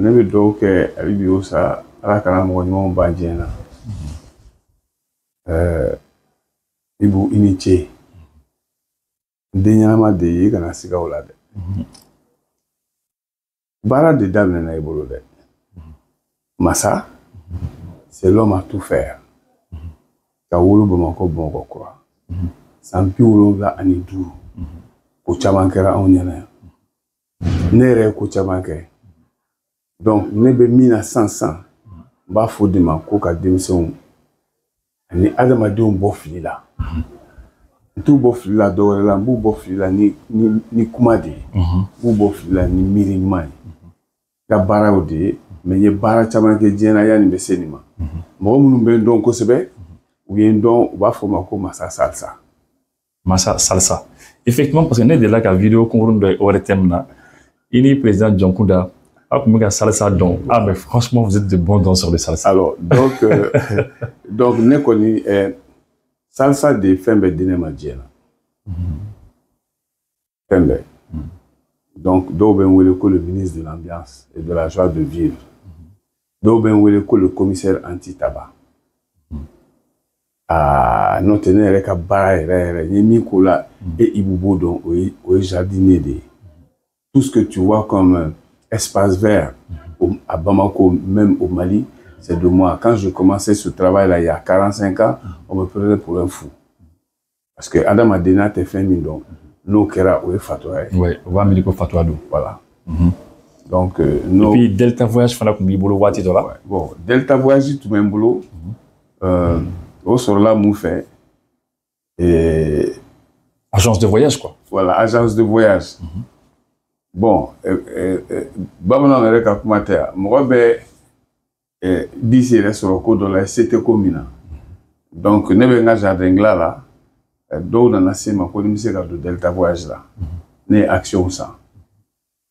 ne bɛ dɔw kɛ a bɛ bi o sa ala kana mɔgɔ ɲumanw ban diɲɛ na Ibu i ni ce den ɲɛnama de ye i kana siga o la dɛ baara de daminɛna i bolo dɛ masa c'est l'homme à tout faire ka wolo Bamakɔ Bamakɔ kura san 75 ko caman kɛra anw ɲɛna yan ne yɛrɛ ye ko caman kɛ donc ne bɛ min na sisan n b'a fɔ de ma ko ka denmisɛnw ani adamadenw bɔ fili la n t'u bɔ fili la dɔwɛrɛ la n b'u bɔ fili la ni kuma de ye n b'u bɔ fili la ni miiri ɲuman ye ka baaraw de ye mais n ye baara caman kɛ diɲɛ na yanni n bɛ se nin ma mɔgɔ minnu bɛ n dɔn kosɛbɛ u ye n dɔn u b'a fɔ ma ko Massa Salsa. Massa Salsa. Effectivement, parce que nous avons la vidéo qu'on a ORTM, il est président John Kouda. Salsa donc. Ah, mais franchement, vous êtes de bons danseurs de salsa. Alors, donc, donc, nous connaissons salsa de Fembe Dinema Djena. Fembe. Donc, d'où le ministre de l'Ambiance et de la joie de vivre. D'où le commissaire anti-tabac. Ah, non tenez avec un barré, Yemikola et Iboubodon, au jardinier de. Tout ce que tu vois comme espace vert à Bamako, même au Mali, c'est de moi. Quand je commençais ce travail-là, il y a 45 ans, on me prenait pour un fou. Parce que Adam Adena te fait donc nous kera ou fatwa. Oui, on va me dire fatwa d'où. Voilà. Donc, et puis Delta Voyage, fana comme bolo wati dola. Bon, Delta Voyage, tout même boulot. Au sur là, mou fait. Et agence de voyage, quoi. Voilà, agence de voyage. Bon, Babylon avec un commentaire. Moi, d'ici, il sur le code de la c'était commune. Donc, ne venga jardin là, d'où on a assez ma connaissance de Delta Voyage là. Né action ça.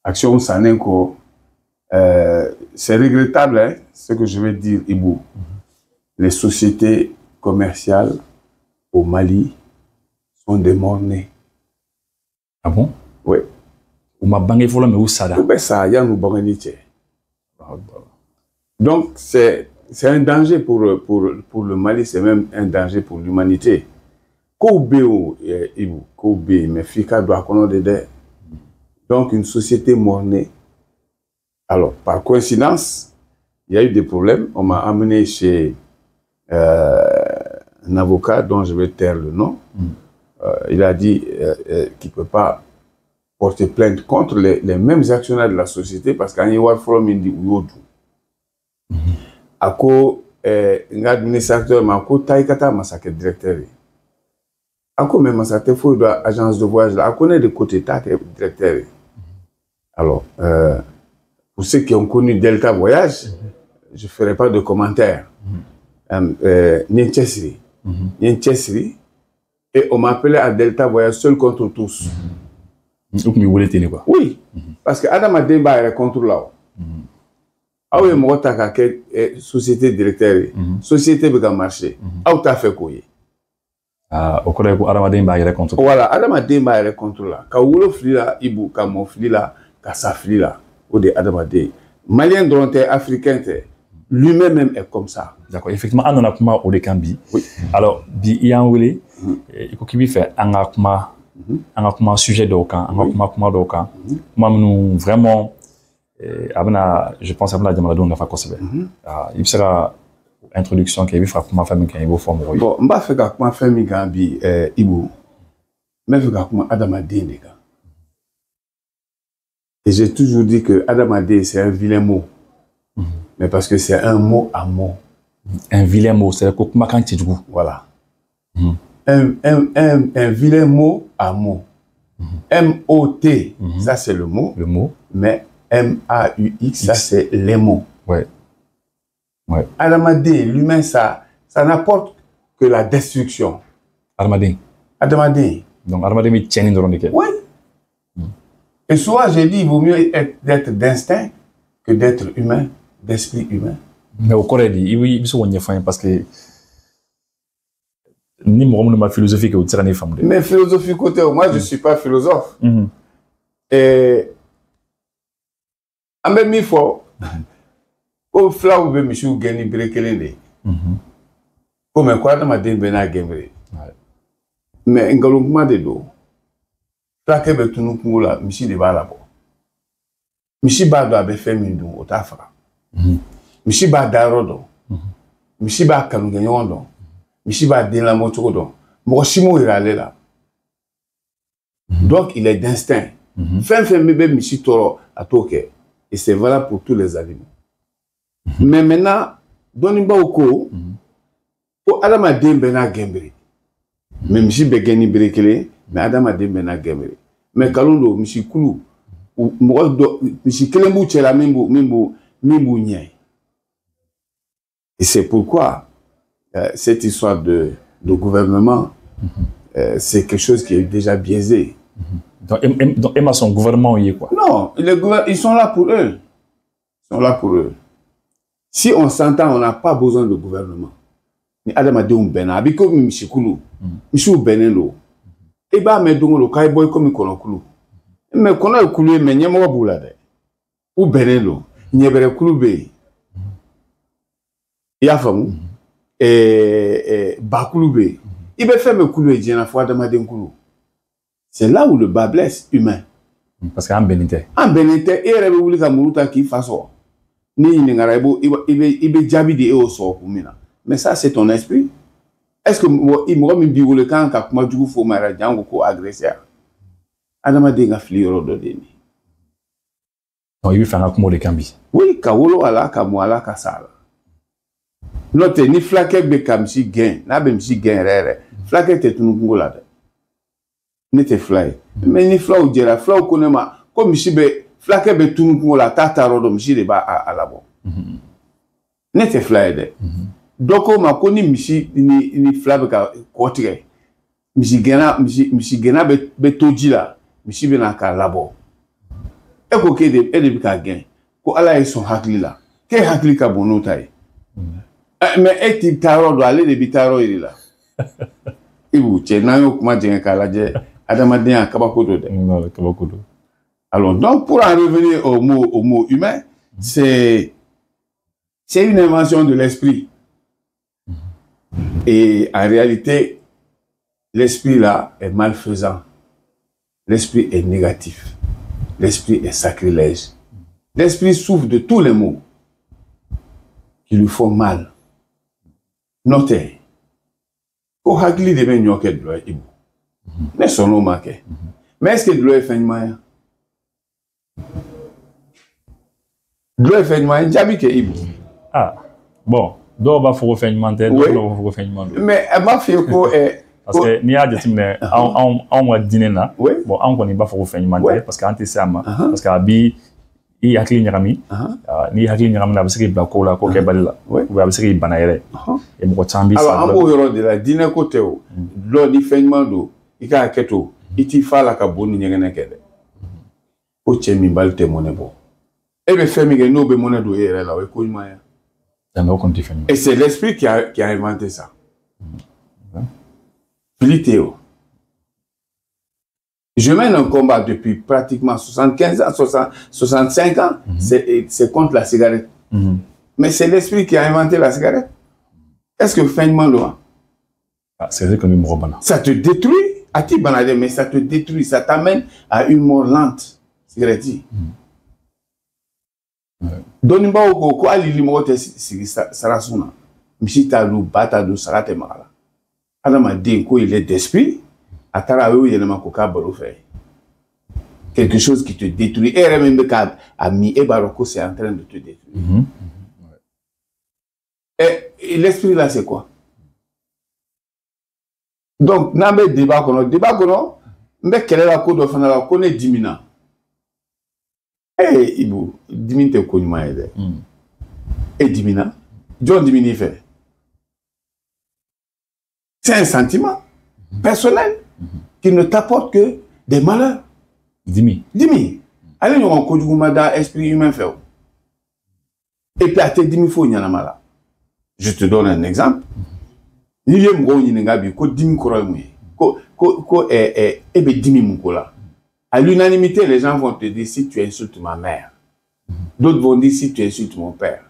Action ça n'est qu'au. C'est regrettable, hein, ce que je vais dire, Ibou. Les sociétés commerciales au Mali sont des morts-nés. Ah bon? Oui. Ou ma banque est mais où ça? Ça, il y a nous donc, c'est un danger pour le Mali, c'est même un danger pour l'humanité. Mais Fika doit connaître. Donc, une société mornée. Alors, par coïncidence, il y a eu des problèmes. On m'a amené chez un avocat dont je vais taire le nom. Il a dit qu'il ne peut pas porter plainte contre les mêmes actionnaires de la société parce qu'il y a un forum indi ouyodu. Ako administrateur ma ko taikata masake directeur. Ako même masake faut de agence de voyage là. Ako ne de côté ta directeur. Alors pour ceux qui ont connu Delta Voyage, je ferai pas de commentaires. Nienchesri. Et on m'appelait à Delta Voyage seul contre tous. Oui, parce que Adam Ademba est contre là. Ah oui, moi, t'as qu'à société directeur, société qui marché. Ah, t'as fait quoi? Ah, au collègue Adam Ademba est contre. Voilà, Adam Ademba est contre là. Quand vous flila, Ibu, quand mon flila, quand ça flila, ou de Adam Ademba. Malien dont t'es africain, lui-même est comme ça. D'accord, effectivement, on a comment au Dekambi. Oui. Alors, bi il y a un wele, il faut qu'il fait un comment sujet d'aucun, un comment d'aucun. Moi, nous vraiment, je pense à la demande on a fait quoi c'est il sera introduction qui fera comment faire mais il faut former. Bon, on va faire comment faire mais Gambi Ibu, mais faire comment Adam Adé. Et j'ai toujours dit que Adam Adé c'est un vilain mot, mais parce que c'est un mot à mot. Un vilain mot, c'est quoi comment quand tu dis voilà. Un vilain mot à mot. M-O-T, ça c'est le mot. Le mot. Mais M-A-U-X, ça c'est les mots. Ouais. Ouais. Adamadé, l'humain, ça n'apporte que la destruction. Adamadé. Donc Adamadé, mais tiens, dans le oui. Et souvent, j'ai dit, il vaut mieux d'être d'instinct que d'être humain, d'esprit humain. Mais au Corée, il faut qu'on y fasse parce que ni moi ma philosophie que vous tirez les femmes. Mais philosophie côté, moi je suis pas philosophe. Et en même fois, Ko fila ou be misiw geni bere kelen de. Ko mais ko adamaden bɛ n'a gɛnbere. Mais ngalon kuma de do. Fulakɛ bɛ tunu kungo la misi de b'a labɔ. Misi b'a dɔn a bɛ fɛn min dun o t'a faga. Misi b'a da yɔrɔ dɔn. Misi b'a kanu kɛ ɲɔgɔn dɔn. Misi b'a den lamɔ cogo dɔn. Mɔgɔ si m'o yira ale la. Donc il est d'instinct. Fɛn fɛn min bɛ misi tɔɔrɔ a t'o kɛ. Et c'est valable pour tous les animaux. Mais maintenant, dɔnnibaw ko ko adamaden bɛ n'a gɛnbere. Mais misi bɛ gɛn ni bere kelen mais adamaden bɛ n'a gɛnbere. Mais kalon do misi kulu mɔgɔ dɔ misi kelen b'u cɛla min b'u ɲɛ. Et c'est pourquoi cette histoire de gouvernement, c'est quelque chose qui est déjà biaisé. Donc Emma, son gouvernement, il est quoi? Non, ils sont là pour eux. Ils sont là pour eux. Si on s'entend, on n'a pas besoin de gouvernement. Ni adamadenw bɛnna a b'i komi misikulu misiw bɛnnen don i b'a mɛn don o don k'a ye bɔ i komi kɔnɔkulu mais kɔnɔ ye kulu ye mais ɲɛmɔgɔ b'u la dɛ u bɛnnen don ɲɛbɛrɛ kulu bɛ yen i y'a faamu bakulu bɛ yen i bɛ fɛn bɛɛ kulu ye diɲɛ na fo adamaden kulu c'est là où le bas blesse humain. Parce qu'an bɛnnen tɛ. An bɛnnen tɛ e yɛrɛ bɛ wuli ka muru ta k'i fa sɔrɔ ni ɲininkara i bɛ jaabi di e y'o sɔrɔ kun min na. Mais ça, c'est ton esprit. Est-ce que moi, mi bi wole kan ka kuma jugu fo mara jango ko agresser? Adama de nga fili yoro do deni. Non, il fait un kuma de kambi. Oui, ka wolo ala ka mo ala ka sala. Note ni flake be kamsi gain, na be msi gain rere. Flake te tunu kungo la de. Ni te fly. Mais ni flau jera, flau konema, ko msi be flake be tunu kungo la tata rodo msi de ba alabo. Ni te fly de. Doko ma ko ni misi ni fila bɛ ka kɔ tigɛ misi gɛnna bɛ to ji la misi bɛ na k'a labɔ e ko e de bɛ k'a gɛn ko ala ye sɔn hakili la k'e hakili ka bon n'o ta ye mais e t'i taa yɔrɔ dɔn ale de bɛ taa yɔrɔ yiri la i b'u cɛ n'an y'o kuma jɛngɛ k'a lajɛ adamadenya kabako do dɛ. Kabako do. Alors donc pour en revenir au mot humain, c'est une invention de l'esprit. Et en réalité, l'esprit là est malfaisant. L'esprit est négatif. L'esprit est sacrilège. L'esprit souffre de tous les maux qui lui font mal. Notez. Ko hakili de ben nyoke dlo ibu. Ne sono make. Mais est-ce que dlo est fait moyen? Dlo est fait moyen jabi ke ibu. Ah, bon. Dɔw b'a fɔ ko fɛn ɲuman tɛ, dɔw b'a fɔ ko fɛn ɲuman don. Mais a b'a fɔ ko parce que n'i y'a jateminɛ anw ka diinɛ na, bon anw kɔni b'a fɔ ko fɛn ɲuman tɛ parce que an tɛ se a ma parce que a b'i hakili ɲagami, n'i hakili ɲagamina a bɛ se k'i bila ko la, ko kɛbali la, ou bien a bɛ se k'i bana yɛrɛ. Et mɔgɔ caman b'i sa. Alors an b'o yɔrɔ de la diinɛ ko tɛ o, dulɔ ni fɛn ɲuman don i k'a kɛ to i t'i fa la ka bon ni ɲɛgɛnɛ kɛ dɛ. Ko cɛ min bali tɛ mɔnɛ bɔ. E bɛ fɛn min kɛ n'o bɛ mɔnɛ don e yɛrɛ la o ye ko ɲuman ye. Et c'est l'esprit qui a inventé ça. Théo. Je mène un combat depuis pratiquement 75 ans, 65 ans, c'est contre la cigarette. Mais c'est l'esprit qui a inventé la cigarette. Est-ce que finalement, c'est vrai que nous mourons. Ça te détruit, mais ça te détruit, ça t'amène à une mort lente. Cigarette. Doniba ko ali limo te sigi sarasuna misi ta lu bata du sarate magala adama den ko il est d'esprit atara we yelema ko ka baro fait quelque chose qui te détruit et même ka ami e baroko c'est en train de te détruire. Et l'esprit là c'est quoi? Donc n'ambe débat kono mbe kelela ko do fana la ko ne dimina. Eh, Ibu, dimine te konyuma ede. Et dimina. John dimini fait. C'est un sentiment personnel qui ne t'apporte que des malheurs. Dimi. Allez, nous avons un dans esprit humain fait. Et puis, à te dimi faut nyanamala. Je te donne un exemple. Ni yem go nyingabi ko dimi koro mu. Ko ebe dimi mu ko la. À l'unanimité, les gens vont te dire si tu insultes ma mère, D'autres vont dire si tu insultes mon père.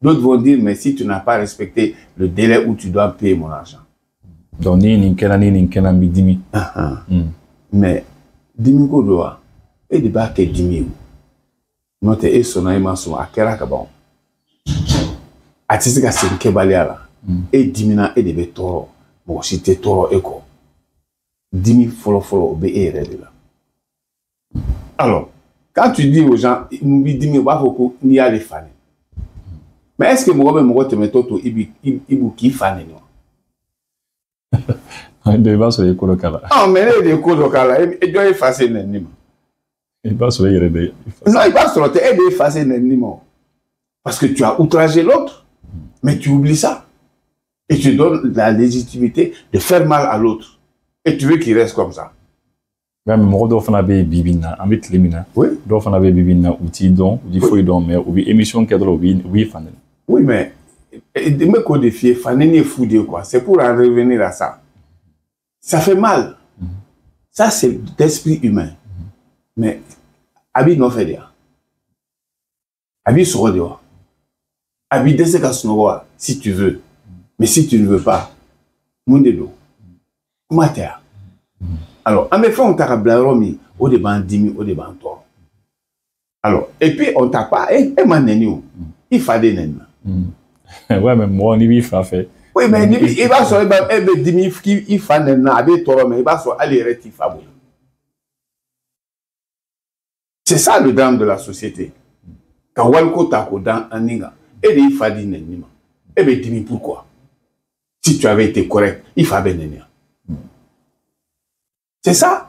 D'autres vont dire mais si tu n'as pas respecté le délai où tu dois payer mon argent. Donc ni dimi. Mais dimi ko doa et de ba ke dimi. Note e sona e maso akera ka bon. Atisi ka se ke baliala. E dimina e de be toro. Bon si te toro eko. Dimi folo be e rede là. Alors, quand tu dis aux gens dimi ba foko ni ya les fans. Mais est-ce que moi te meto to ibu ki fan ni? De base sur l'école locale. Ah mais les écoles locales et doit effacer nenima. Il va sur les réveils. Non, il va sur te aider effacer nenima. Parce que tu as outragé l'autre, mais tu oublies ça. Et tu donnes la légitimité de faire mal à l'autre. Et tu veux qu'il reste comme ça. Mais moi doit faire des bibina, avec les mina. Oui. Doit faire des bibina outils don, ou des feuilles don, mais ou émission cadre ou fan. Oui, mais de me codifier, faneni est fou de quoi. C'est pour en revenir à ça. Ça fait mal. Ça, c'est d'esprit humain. Mais, Abi non fait dire. Abi sera dehors. Abi deseka si tu veux. Mais si tu ne veux pas, Mundelo. Comment t'es? Alors, en effet, on t'a blaromi, au débat dimi, au débat toi. Alors, et puis, on t'a pas, et manenu, il fallait nenna. Ouais, mais moi, on y vit fait. Oui, mais il va sur les dimi qui il fait nenna, avec toi, mais il va sur aller rectifier. C'est ça le drame de la société. Quand Walko Tako dans Aninga, et il fallait nenna. Eh bien, dis-moi pourquoi. Si tu avais été correct, il fallait nenna. C'est ça.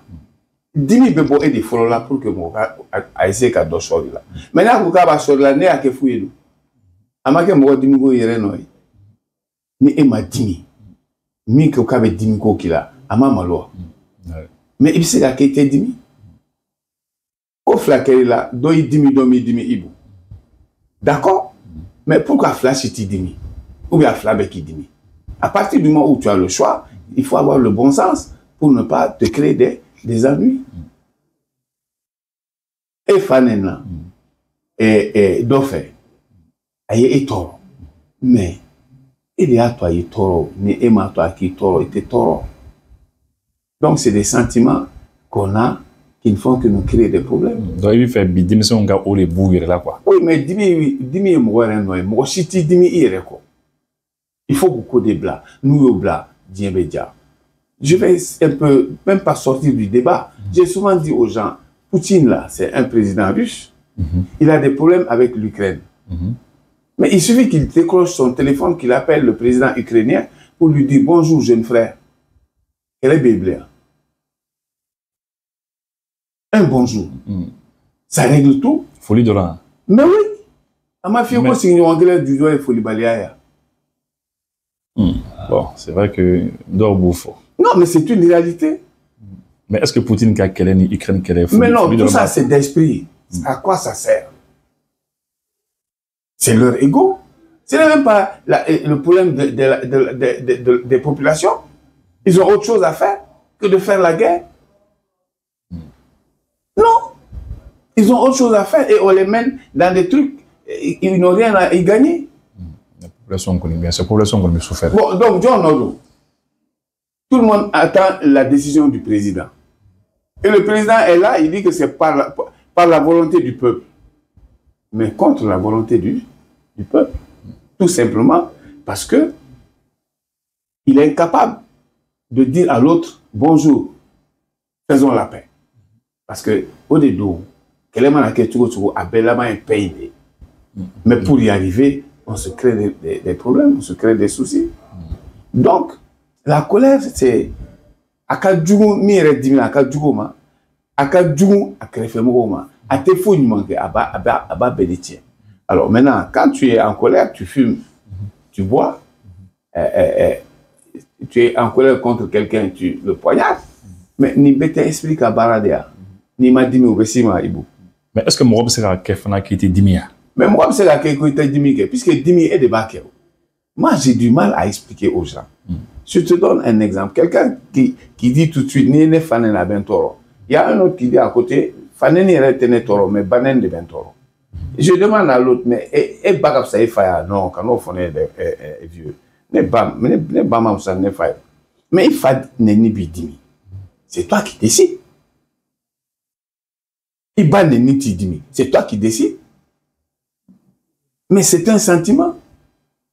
Dis-moi bebo et des follow là pour que mon gars a essayé qu'à deux choses là. Maintenant, vous avez sur la nez à que fouiller. Amake mo dimi go yere no ni e ma dimi mi ko ka be dimi ko kila ama malo mais il se ga ke dimi ko flakeri là do yi dimi ibu d'accord mais pourquoi flash ti dimi ou bien flabe ki dimi à partir du moment où tu as le choix il faut avoir le bon sens pour ne pas te créer des ennuis et fanena et do fait aye etoro mais il y a toi etoro ni ema toi qui toro était toro donc c'est des sentiments qu'on a qui ne font que nous créer des problèmes donc il fait dimi son ga o le bouger là quoi oui mais dimi mo ren no mo chiti dimi ire ko il faut beaucoup de blas nous au blas diabedia je vais un peu même pas sortir du débat j'ai souvent dit aux gens Poutine là c'est un président russe il a des problèmes avec l'Ukraine mais il suffit qu'il décroche son téléphone, qu'il appelle le président ukrainien pour lui dire « Bonjour, jeune frère ». Elle est biblée. Un bonjour. Ça règle tout. Folie de l'an. Mais oui. À ma fille, c'est une anglais du doigt et folie baléaya. Bon, c'est vrai que d'or bouffe. Non, mais c'est une réalité. Mais est-ce que Poutine a quelle ni Ukraine quelle est mais non, tout ça, c'est d'esprit. À quoi ça sert? C'est leur ego. Ce n'est même pas le problème des populations. Ils ont autre chose à faire que de faire la guerre. Non. Ils ont autre chose à faire et on les mène dans des trucs. Ils n'ont rien à y gagner. La population connaît bien. C'est la population qu'on a souffert. Bon, donc, John Odo, tout le monde attend la décision du président. Et le président est là, il dit que c'est par la volonté du peuple. Mais contre la volonté du peuple. Tout simplement parce que il est incapable de dire à l'autre bonjour, faisons la paix. Parce que au début, mais pour y arriver, on se crée des problèmes, on se crée des soucis. Donc, la colère, c'est akadjugu mi redimi akadjugu ma akadjugu akrefemo ma atefo ni manque aba beditien. Alors maintenant, quand tu es en colère, tu fumes, tu bois, tu es en colère contre quelqu'un, tu le poignardes. Mais ni bête explique à Baradea, ni m'a dit ibu. Mais est-ce que moi c'est la kefana qui était dimia? Mais moi c'est la qui était dimia, puisque dimi est de baké. Moi j'ai du mal à expliquer aux gens. Je te donne un exemple. Quelqu'un qui dit tout de suite ni ne fanen la bentoro. Il y a un autre qui dit à côté fanen ni retene toro mais banen de bentoro. Je demande à l'autre, mais et bagab ça est fait non quand on fait des vieux. Ne bam ça ne fait. Mais il faut neni bidimi. C'est toi qui décides. Il bat neni tidimi. C'est toi qui décides. Mais c'est un sentiment.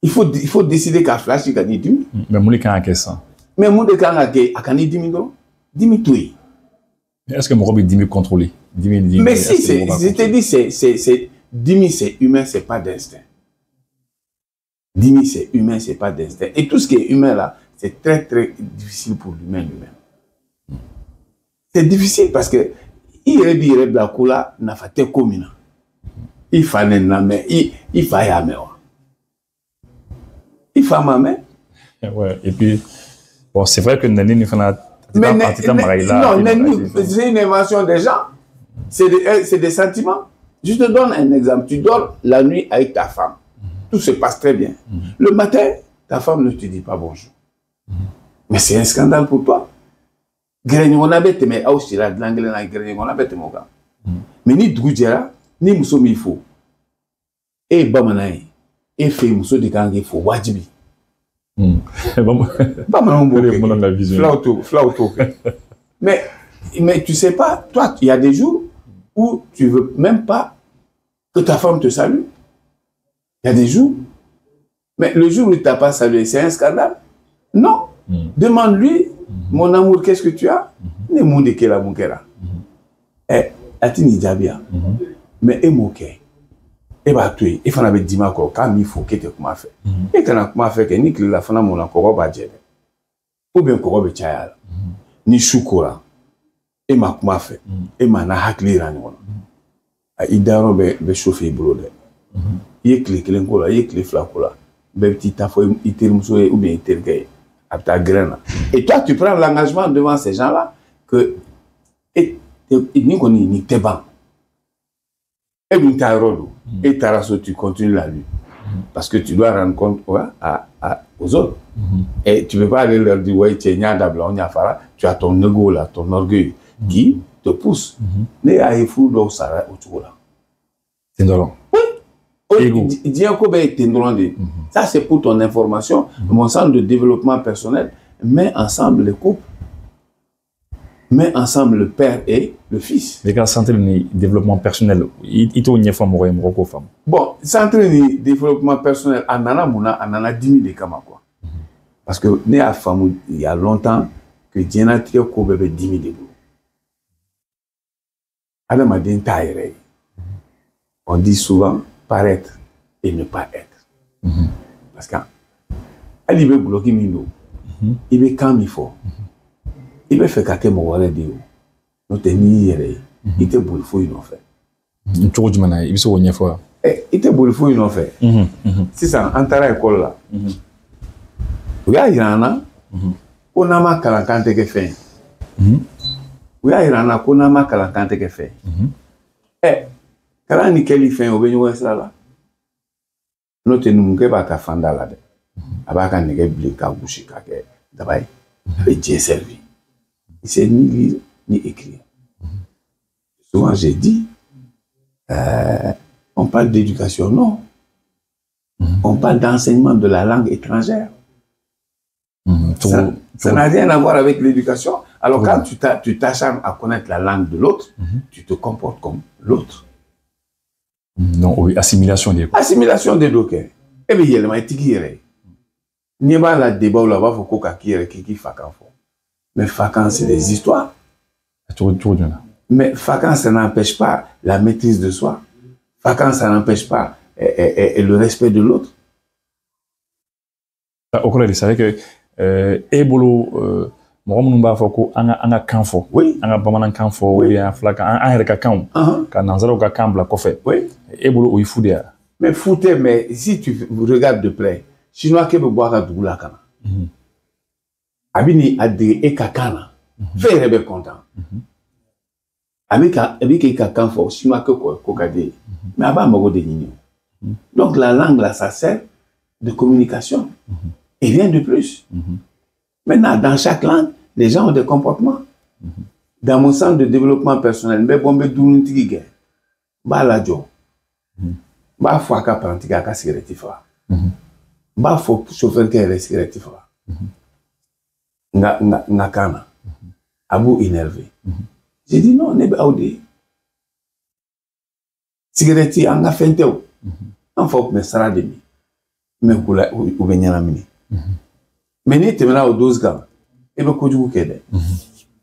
Il faut décider qu'à flash il gagne dimi. Mais moi quand qu'est ça. Mais moi de quand a gagne dimi non. Dimi tout. Est-ce que mon robot est dimi contrôlé? Mais si je te dis c'est dimi c'est humain, c'est pas d'instinct. Dimi c'est humain, c'est pas d'instinct. Et tout ce qui est humain là, c'est très très difficile pour l'humain lui-même. C'est difficile parce que il est la coula n'a pas été commune. Il fallait mais il fallait à main. Il fallait ma main. Ouais, et puis bon, c'est vrai que Nani nous fait non, c'est une invention des gens. C'est des sentiments. Je te donne un exemple. Tu dors la nuit avec ta femme. Tout se passe très bien. Le matin, ta femme ne te dit pas bonjour. Mais c'est un scandale pour toi. Mais ni Dgoudjera, ni Mousso Mifo. Et Bamanaï. Et fait Mousso de Gangue Fo, Wajibi. Mais tu sais pas, toi, il y a des jours où tu veux même pas que ta femme te salue. Il y a des jours. Mais le jour où il t'a pas salué, c'est un scandale. Non. Demande-lui, mon amour, qu'est-ce que tu as? Ne monde que la moukera. Eh, atini jabia. Mais et moké. Et bah tu il faut n'avoir dit ma quoi, quand il faut que tu comment fait. Et quand on comment fait que ni que la fana mon encore ba djebe. Ou bien encore be chayal. Ni shukura. Et ma comment fait. Et ma na hakli rani wona. A idaro be chauffer brode. Il clé l'encola, il clé flacola. Be petit tafo itermuso ou bien itergay. À ta graine. Et toi tu prends l'engagement devant ces gens-là que et ni koni ni teban. Et bien ta rôle. Et Tarasso, tu continues la lutte. Parce que tu dois rendre compte aux autres. Et tu ne peux pas aller leur dire, ouais, tu as ton ego là, ton orgueil qui te pousse. C'est drôle. Oui. Ça, c'est pour ton information. Mon centre de développement personnel met ensemble les couples. Met ensemble le père et le fils. Les gars, centre de développement personnel, il t'ont une femme ou une femme. Bon, centre de développement personnel, anana 10 000 de kama quoi. Parce que né à femme, il y a longtemps que Diana Tio ko bébé 10 000 de boulot. Adam a dit taille. On dit souvent paraître et ne pas être. Parce que il veut bloquer Mino, il veut quand il faut. Il veut faire quelqu'un m'aurait dit. Nous tenir, il était boulefoui une affaire. Il se voit une fois. Il était boulefoui une affaire. Si ça, en à l'école là. Il y a on a ma calacante que fait. Il y a on a ma calacante que fait. Quand il y a fait au béni là. Nous tenons que pas fanda là. Abaka nege blika bouchi kake. D'abord, il est servi. Il sait ni lire ni écrire. Souvent j'ai dit, on parle d'éducation, non. On parle d'enseignement de la langue étrangère. Ça n'a rien à voir avec l'éducation. Alors quand tu t'acharnes à connaître la langue de l'autre, tu te comportes comme l'autre. Non, oui, assimilation des dockers. Assimilation des dockers. Eh bien, il y a le maïtiki. N'y a pas la débat où là-bas, il faut qu'il qui fakan. Mais fakan, c'est des histoires. Mais fakan, ça n'empêche pas la maîtrise de soi. Fakan, ça n'empêche pas le respect de l'autre. Au collège, c'est vrai que Ebolo, Moromba Foko, Anga Kanfo, oui, Anga Bamanan Kanfo, oui, un flak, un Herka Kan, Kananzaro Kambla Kofe, oui, Ebolo ou Ifoudia. Mais foutez, mais si tu regardes de près, Chinois qui veut boire à Doula Kana. Abini a dit Ekakana. Fait rebe content. Abika Ekakan fort, Chinois que Kokade. Mais avant, Mogo de Nino. Donc la langue là, ça sert de communication. Et rien de plus. Maintenant, dans chaque langue, les gens ont des comportements. Dans mon centre de développement personnel, mais bon, mais d'où Baladjo. Bah, faut qu'à pratiquer à cigarette fa. Bah, faut chauffeur qui est cigarette fa. Na kana. Abou énervé. J'ai dit non, n'est pas audé. Cigarette, on a fait un théo. On faut que ça demi. Mais pour la ou bien la mini. Mais ni te mena au 12 gars. Et ben quoi du coup qu'elle.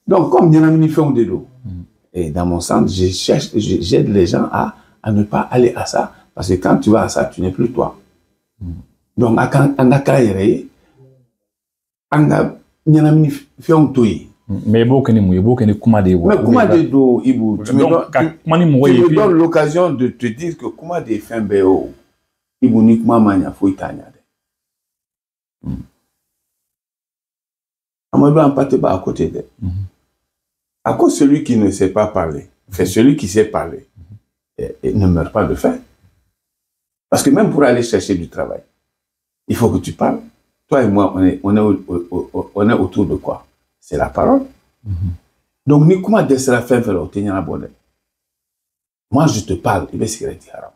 Donc comme il y en a mini fait un dédo. Et dans mon sens, j'aide les gens à ne pas aller à ça. Parce que quand tu vas à ça, tu n'es plus toi. Donc, on a carrière, on a fait un toy. Mais beaucoup de comment de mais comment de do Ibu, tu me donnes l'occasion de te dire que comment de fin béo Ibu uniquement mania faut itania. Amadou empaté à côté d'elle. À cause celui qui ne sait pas parler, c'est celui qui sait parler et ne meurt pas de faim. Parce que même pour aller chercher du travail, il faut que tu parles. Toi et moi, on est autour de quoi? C'est la parole. Donc, ni comment de la fin faire obtenir la bonne. Moi, je te parle, il va se créer haram.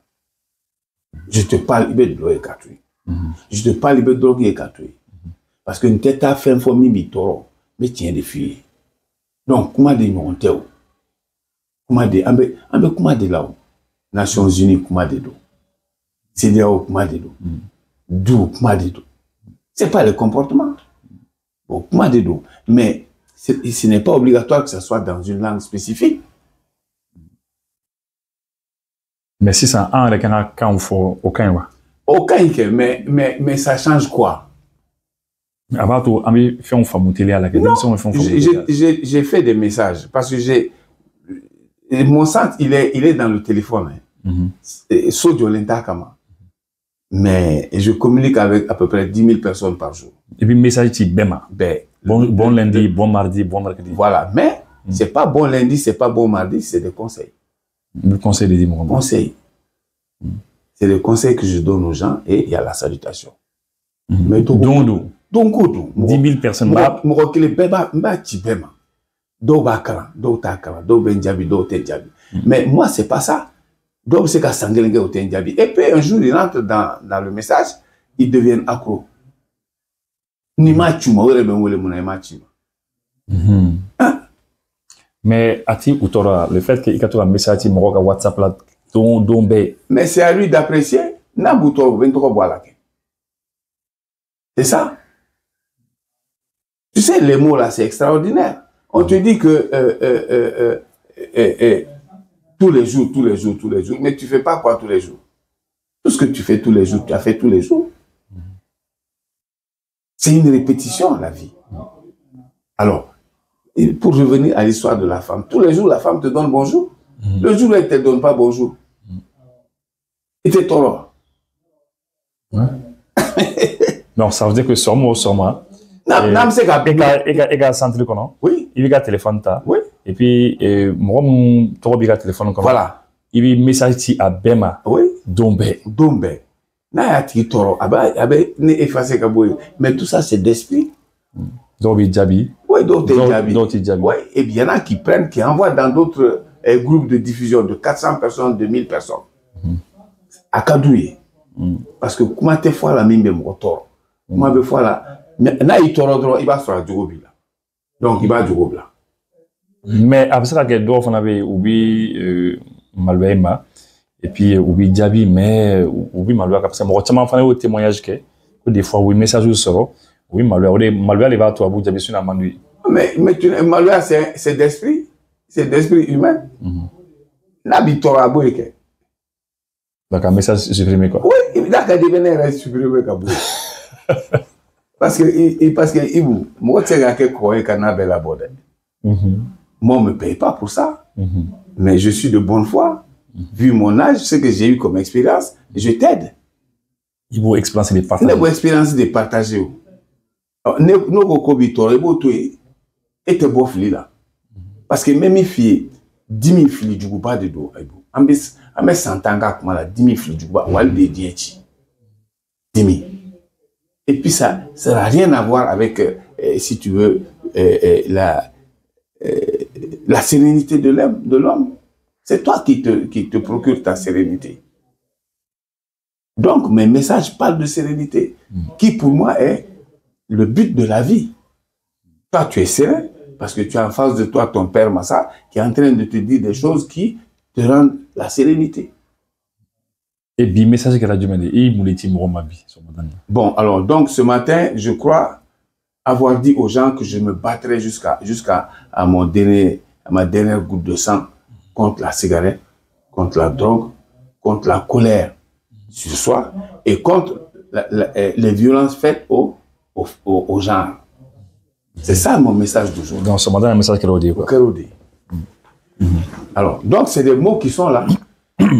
Je te parle, il va de l'eau et catouille. Je te parle, il va de drogue et catouille. Parce que une tête à fin faut mimi toro, mais tiens des filles. Donc, comment de nous on comment de comment de là Nations Unies, comment de l'eau. CDAO, comment de l'eau. D'où, comment de l'eau. C'est pas le comportement. Bon, comment de l'eau. Mais ce n'est pas obligatoire que ce soit dans une langue spécifique. Mais si c'est un avec un cas, il faut aucun. Aucun, mais ça change quoi? Avant tout, on fait un famotélé à la question. J'ai fait des messages parce que mon centre, il est dans le téléphone. Mais je communique avec à peu près 10 000 personnes par jour. Et puis, message, c'est Bema. Bon lundi, bon mardi, bon mercredi. Voilà, mais c'est pas bon lundi, c'est pas bon mardi, c'est des conseils. Le conseil de dire conseils. C'est des conseils que je donne aux gens et il y a la salutation. Mais donc 10 000 personnes. Mais moi, c'est pas ça. Donc, c'est qu'à Sangelengue au Tenjabi. Et puis, un jour, il rentre dans le message, ils deviennent accro. Mais, Ati Outora, le fait qu'il y ait un message qui m'a WhatsApp là, mais c'est à lui d'apprécier. C'est ça. Tu sais, les mots là, c'est extraordinaire. On te dit que tous les jours. Mais tu ne fais pas quoi tous les jours? Tout ce que tu fais tous les jours, tu as fait tous les jours. C'est une répétition, la vie. Alors, pour revenir à l'histoire de la femme, tous les jours, la femme te donne bonjour. Le jour où elle ne te donne pas bonjour, il te toro. Non, ça veut dire que sûrement. Non, c'est qu'à centre oui. Il y a un téléphone. Oui. Et puis, moi, mon téléphone. Voilà. Il y a un message à Bema. Oui. Dombe. Mais tout ça, c'est d'esprit. Donc, Djabi. Oui, d'autres Djabi. Oui, et bien, il y en a qui prennent, qui envoient dans d'autres groupes de diffusion de 400 personnes, de 1000 personnes. À Kadouye. Parce que, comment tu fais la mine motor? Comment tu fais la. Là, il va sur la Djogobi. Donc, il va à Djogobi. Mais après ça, on avait oublié Malwema et puis oublié Djabi, mais oublié Malwema. Parce que moi, je m'en au témoignage que des fois, oui, message sort. Oui, Malwema, il va à toi, Djabi sur la manui. Mais Malwema, c'est d'esprit. C'est d'esprit humain. L'habitant à Boyke. Donc, un message supprimé quoi? Oui, il a qu'à devenir supprimé comme parce que moi, tu sais que quoi qu'on a belle abordé. Moi, on ne me paye pas pour ça. Mais je suis de bonne foi. Vu mon âge, ce que j'ai eu comme expérience, je t'aide. Il faut expérience de partager. Il faut expérience de partager. Nous, Kobito, et te beau fili là. Parce que même les filles, 10 000 filles du gouba de dos, on met 100 ans comme là, 10 000 filles du gouba, ou des 10 000. Et puis ça n'a rien à voir avec, si tu veux, la sérénité de l'homme. C'est toi qui te procure ta sérénité. Donc, mes messages parlent de sérénité, qui pour moi est le but de la vie. Toi, tu es serein, parce que tu as en face de toi ton père Massa, qui est en train de te dire des choses qui te rendent la sérénité. Et puis, message que la demandé, bon, alors, donc, ce matin, je crois avoir dit aux gens que je me battrai jusqu'à ma dernière goutte de sang contre la cigarette, contre la drogue, contre la colère ce soir et contre les violences faites aux gens. C'est ça mon message d'aujourd'hui. Donc, ce matin, un message qu'elle a dit. Alors, donc, c'est des mots qui sont là,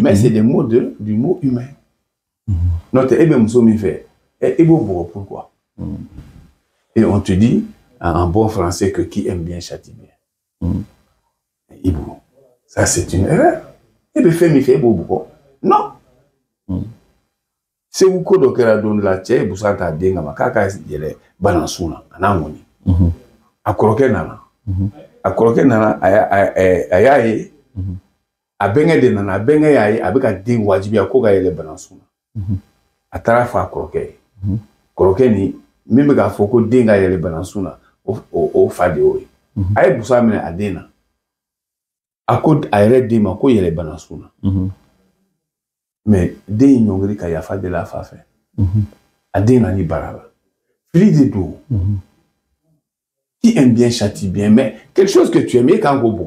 mais c'est des mots du mot humain. Notre fait. Et pourquoi? Et on te dit, en bon français, que qui aime bien châtie bien. Ibou. Ça, c'est une erreur. Et bien, fait beaucoup. Non. C'est beaucoup de gens qui ont la tête, et ça t'a dit, kaka yele balansuna, anangoni. A croquer nana. A croquer nana, ayaye. A benga de nana, benga yaye, avec un ding wajibi, a koga yele balansuna. A tarafa croquer. Croquer ni, même ga foko dinga yele balansuna, au fade oe. Aye busa mene adena. A code aere dima ko yele balansuna. Mais des ignogri ka yafa de la fafe. Adena ni baraba. Fili de dos. Qui aime bien châtie bien, mais quelque chose que tu aimes, et quand vous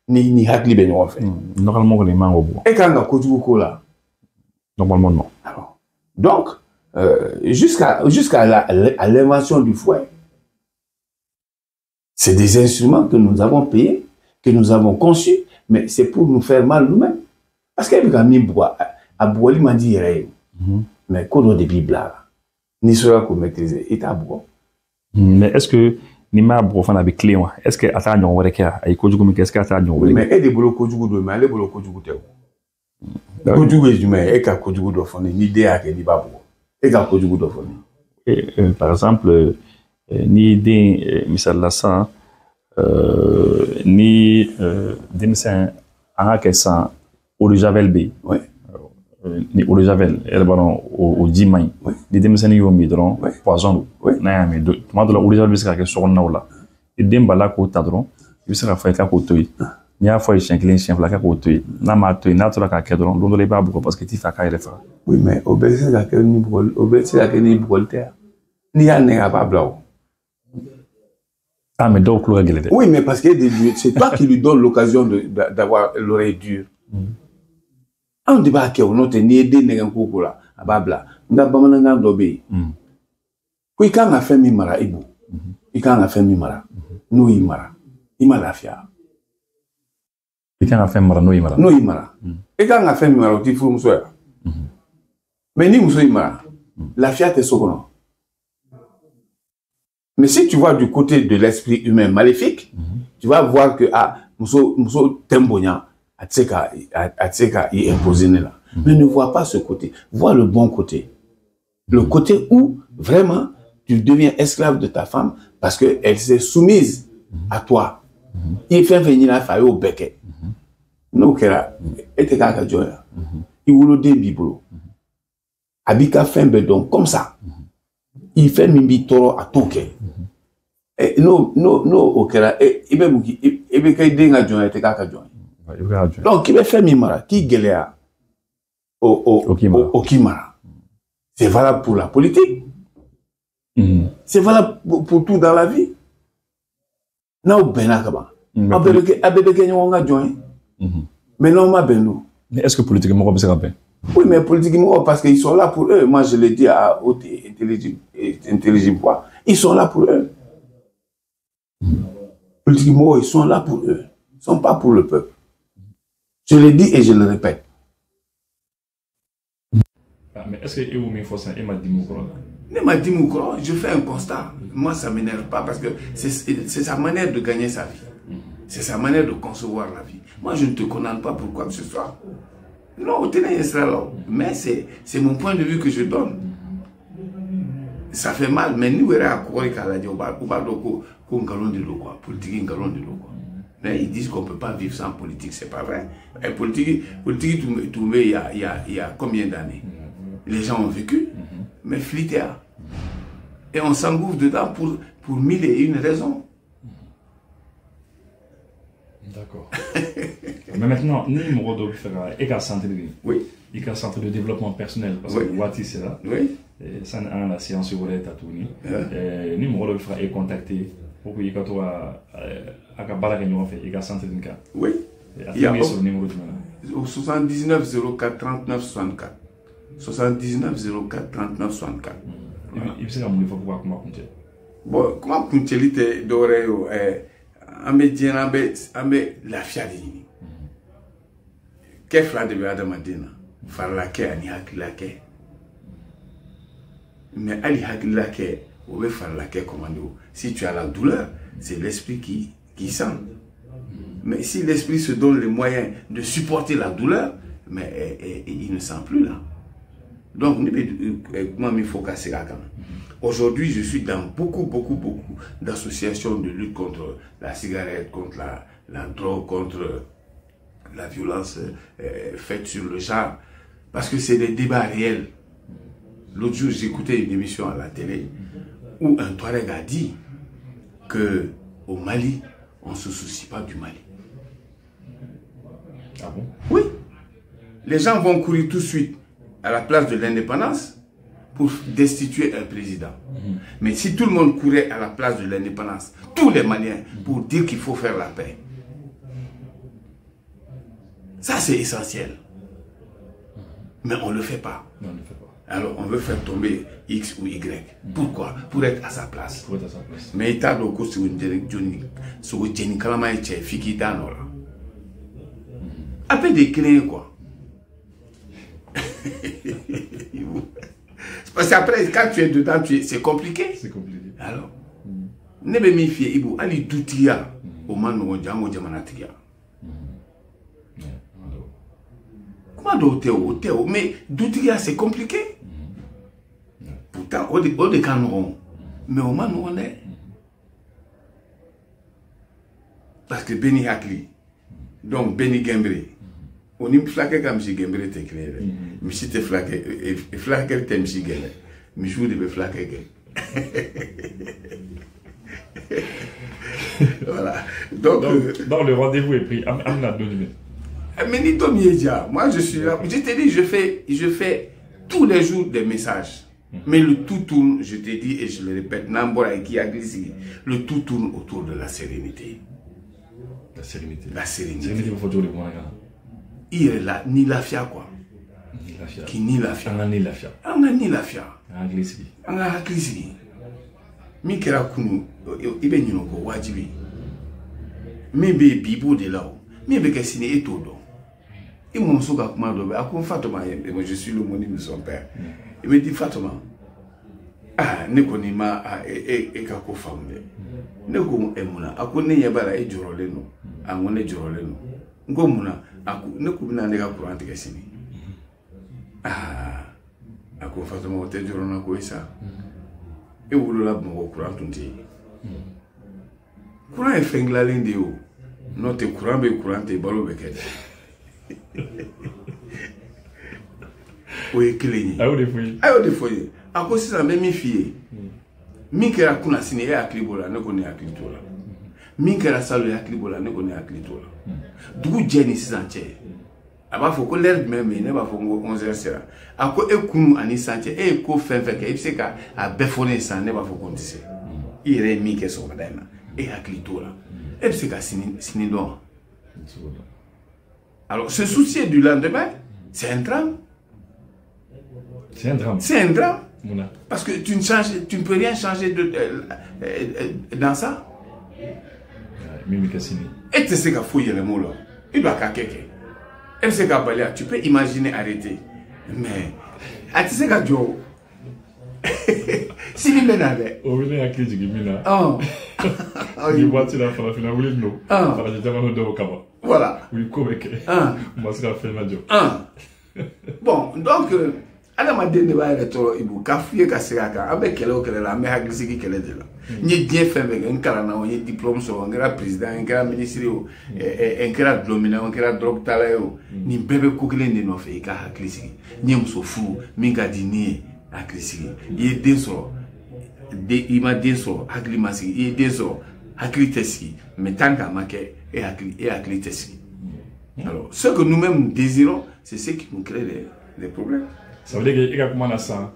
ni hakli ben on fait. Normalement, les mains au bois. Et quand on a kola. Normalement, non. Alors, donc, jusqu'à l'invention du fouet, c'est des instruments que nous avons payés, que nous avons conçus, mais c'est pour nous faire mal nous-mêmes. Parce qu'il y a mis bois, à bois, il m'a dit, mais quand on a des bibles là, ni cela qu'on maîtrise, et à bois. Mais est-ce que ni ma brofan avec clé, est-ce que attends on va récupérer ay kojugu qu'est-ce que attends on mais et des bolo kojugu do mais les bolo kojugu te kojugu du mais et ka kojugu do foni ni idée à que ni babo et ka kojugu do foni par exemple ni idée misal la ça ni demsen anga que ça eau de javel b oui ni eau de javel elle baron au dimay ni demsen yo mi dron poison na mais tuma do la eau de javel ska que so na wala et demba la ko ta dron il sera fait ka ko toy ni a fois chien clean chien ka ko toy na ma toy na to la ka ke dron do le ba parce que ti fa ka refa oui mais obéissez à que ni bol obéissez à que ni bol terre ni a ne pas blanc. Ah, mais donc, oui, mais parce que c'est toi qui lui donnes l'occasion d'avoir l'oreille dure. On débat que on a ni aidé n'est qu'un coup là, à babla. N'a pas maintenant d'obéir. Oui, quand on a fait mimara, ibu. Et quand on a fait mimara, nous imara, imara fia. Et quand on a fait mimara, nous imara. Nous imara. Et quand on a fait mimara, tu fous monsieur. Mais ni monsieur imara, la fia te sokono. Mais si tu vois du côté de l'esprit humain maléfique, tu vas voir que muso tembonya atseka y imposer là. Mais ne vois pas ce côté, vois le bon côté. Le côté où vraiment tu deviens esclave de ta femme parce que elle s'est soumise à toi. Il fait venir la faille au becquet. Non kera était kaka joya. Il voulait des biblo. Abika fembe donc comme ça. Il fait mimbi toro à toke. No, okera. Ibe kay denga joint te kaka joint. Donc, il va faire mimara, qui gelea au Kimara. C'est valable pour la politique. C'est valable pour tout dans la vie. Non, benakaba. Abede on a joint. Mais non, ma benou. Mais est-ce que politiquement, on peut se rappeler? Oui, mais politiquement, parce qu'ils sont là pour eux. Moi, je l'ai dit à haute intelligible. Ils sont là pour eux. Politiquement, ils sont là pour eux. Ils ne sont pas pour le peuple. Je l'ai dit et je le répète. Mais est-ce que vous m'avez fait ça? Je fais un constat. Moi, ça ne m'énerve pas parce que c'est sa manière de gagner sa vie. C'est sa manière de concevoir la vie. Moi, je ne te condamne pas pour quoi que ce soit. Non, mais c'est mon point de vue que je donne. Ça fait mal, mais nous, mais ils disent qu'on ne peut pas vivre sans politique, c'est pas vrai. Et politique, il y a combien d'années? Les gens ont vécu, mais Flitea. Et on s'engouffre dedans pour mille et une raisons. D'accord. Mais maintenant, nous, nous faire un centre de oui. Un centre de développement personnel, parce que Wati, c'est là. Oui. Ça, c'est la science sur les tatounis. Nous, nous faire et contacter pour que vous ayez un centre de oui. Il y a sur le numéro au 79 04 39 64. 79 04 39 64. Il faut savoir comment compter. Bon, comment compter d'oreille ambe lafiya de ɲini kɛ fila de bɛ adamaden na farilakɛ ani hakililakɛ mais hali hakililakɛ o bɛ farilakɛ commandé si tu as la douleur c'est l'esprit qui sent mais si l'esprit se donne les moyens de supporter la douleur mais il ne sent plus là donc comment il faut casser la gamme. Aujourd'hui, je suis dans beaucoup d'associations de lutte contre la cigarette, contre la drogue, contre la violence faite sur le genre. Parce que c'est des débats réels. L'autre jour, j'écoutais une émission à la télé où un Touareg a dit qu'au Mali, on ne se soucie pas du Mali. Ah bon? Oui. Les gens vont courir tout de suite à la place de l'indépendance pour destituer un président. Mais si tout le monde courait à la place de l'indépendance, tous les Maliens, pour dire qu'il faut faire la paix, ça c'est essentiel. Mais on ne le fait pas. Non, on ne le fait pas. Alors on veut faire tomber X ou Y. Pourquoi? Pour être à sa place. Pour être à sa place. Mais il t'a dit que c'est un Jenny Kalama et Fiki Danora. Un peu décliné quoi. Parce qu'après, quand tu es dedans, c'est compliqué. C'est compliqué. Alors, ne me méfier, Ibu, Ali Doutia, au Mano Django Djamanatia. Comment d'autres, mais Doutia, c'est compliqué. Pourtant, on est canons. Mais au Mano, on est. Parce que Beni Hakli, donc Beni Gembre, on est flaqué comme si Gembre était clair. Mais si tu es flaqué, et flaqué, tu es si Gembre. Mais je voulais flaquer. Voilà. Donc le rendez-vous est pris. Moi, je suis là. Je t'ai dit, je fais tous les jours des messages. Mais le tout tourne, je t'ai dit et je le répète, le tout tourne autour de la sérénité. La sérénité. La sérénité. Il est là, ni la fia quoi. Qui ni la fia. Ni la fia. Ni la fia. Anga haklisigi. Mi kera kunu, ibe nyinoko wajibi. Mi be bibo de là. Mi be kesine etodo. Et mon soga kumado, akun Fatoma, je suis le moni de son père. Il me dit Fatoma, ah, ne konima e kako famde. Ne ko emuna, akun ne yabara e jorole no. Angone jorole no. Ngo muna, aku ne ko bina ne ka courant kesini. Ah, akun Fatoma te jorona ko isa. E wulu la bon courant tunti. Courant e fengla linde o. No te courant be courant te balo be kede. Oye keleni. Ayo de foye. Ayo de foye. Ako sisa me mi fie. Mi kera kuna sini e aklibola ne ko ne aklitola. Mi kera salo e aklibola ne ko ne aklitola. Dugu jeni sisa che. Aba fo ko l'air même ne ba fo ngo 11h sera. Ako e kunu ani sanche e ko fenfe ke ipse ka a befone san ne ba fo kontise. Ire mi ke so madana e aklitola. Ipse ka sini do. Alors, se soucier du lendemain, c'est un drame. C'est un drame. C'est un drame. Mouna. Parce que tu ne peux rien changer dans ça. Mimi Kassini. Et tu sais qu'il faut y aller, il doit y quelqu'un. Et c'est que tu peux imaginer arrêter. Mais, tu sais que Joe. Si il mène avec. Oh, il est à qui tu gimina. Oh. Il voit tu la fin finale, oui, non. Ah. Ça va déjà me donner au cabas. Voilà. Oui, comment que. Moi, c'est la fin de la job. Bon, donc, adamaden de b'a yɛrɛ tɔɔrɔ Ibu k'a f'i ye ka segin a kan an bɛ kɛlɛ o kɛlɛ la an bɛ hakilisigi kɛlɛ de la n ye diɲɛ fɛn fɛn kɛ n kalanna o n ye diplôme sɔrɔ n kɛra président n kɛra ministre o n kɛra dulɔminɛ n kɛra drogue tala ye o nin bɛɛ bɛ ko kelen de nɔfɛ i ka hakilisigi n ye muso furu min ka di ni ye hakilisigi i ye den sɔrɔ i ma den sɔrɔ hakili ma sigi i ye den sɔrɔ hakili tɛ sigi mais tant qu'à ma kɛ e hakili tɛ sigi alors ce que nous-mêmes désirons c'est ce qui nous crée des problèmes. Ça veut dire que il comment ça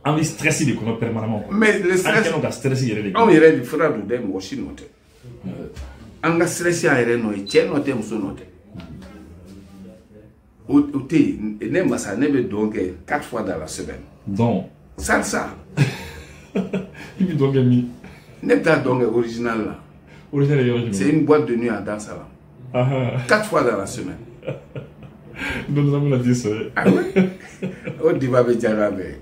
on est stressé de connaître permanemment. Mais le stress on est stressé yɛrɛ de. On yɛrɛ de fera do dem mɔgɔ si nɔ tɛ. An ka stress an yɛrɛ nɔ ye cɛ nɔ tɛ muso nɔ tɛ. O tɛ yen ne masa ne bɛ don kɛ 4 fois dans la semaine. Donc salsa. I bɛ don kɛ min? Ne bɛ taa don kɛ original la. Original yɔrɔ jumɛn? C'est une boîte de nuit à Dar-Salam. 4 fois dans la semaine. Donc nous avons la 10. Ah oui? O diva bɛ diya bɛ.